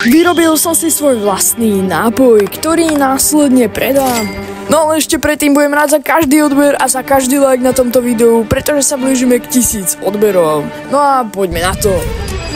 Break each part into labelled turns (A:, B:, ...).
A: Vyrobil som si svoj vlastný nápoj, ktorý následne predám. No ale ešte predtým budem rád za každý odber a za každý like na tomto videu, pretože sa blížime k 1000 odberov. No a poďme na to.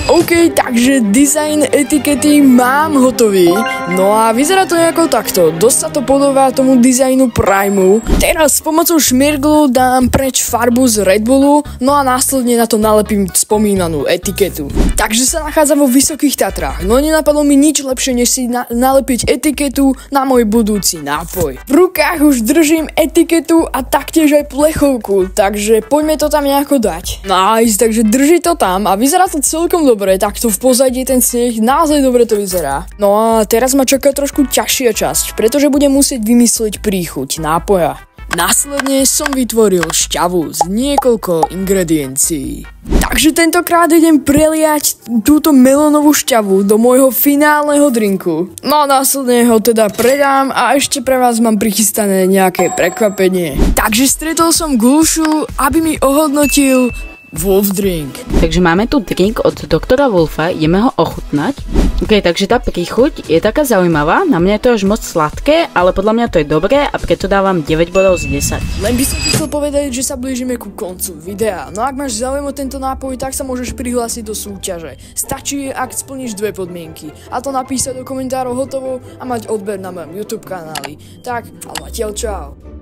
A: OK, takže dizajn etikety mám hotový. No a vyzerá to nejako takto. Dosť sa to podobá tomu dizajnu Primu. Teraz s pomocou šmirglu dám preč farbu z Red Bullu, no a následne na to nalepím spomínanú etiketu. Takže sa nachádzam vo Vysokých Tatrách, no nenapadlo mi nič lepšie, než si nalepiť etiketu na môj budúci nápoj. V rukách už držím etiketu a taktiež aj plechovku, takže poďme to tam nejako dať. Nice, takže drží to tam a vyzerá to celkom dobre, takto v pozadí ten sneh, naozaj dobre to vyzerá. No a teraz ma čaká trošku ťažšia časť, pretože budem musieť vymyslieť príchuť nápoja. Následne som vytvoril šťavu z niekoľko ingrediencií. Takže tentokrát idem preliať túto melónovú šťavu do môjho finálneho drinku. No a následne ho teda predám a ešte pre vás mám prichystané nejaké prekvapenie. Takže stretol som Gulšu, aby mi ohodnotil Wolf Drink.
B: Takže máme tu drink od doktora Wolfa, ideme ho ochutnať. Ok, takže tá príchuť je taká zaujímavá, na mňa je to až moc sladké, ale podľa mňa to je dobré a preto dávam 9 bodov z 10.
A: Len by som ti chcel povedať, že sa blížime ku koncu videa, no ak máš záujem o tento nápoj, tak sa môžeš prihlásiť do súťaže. Stačí, ak splníš dve podmienky, a to napísať do komentárov hotovo a mať odber na mojom YouTube kanáli. Tak, a zatiaľ čau.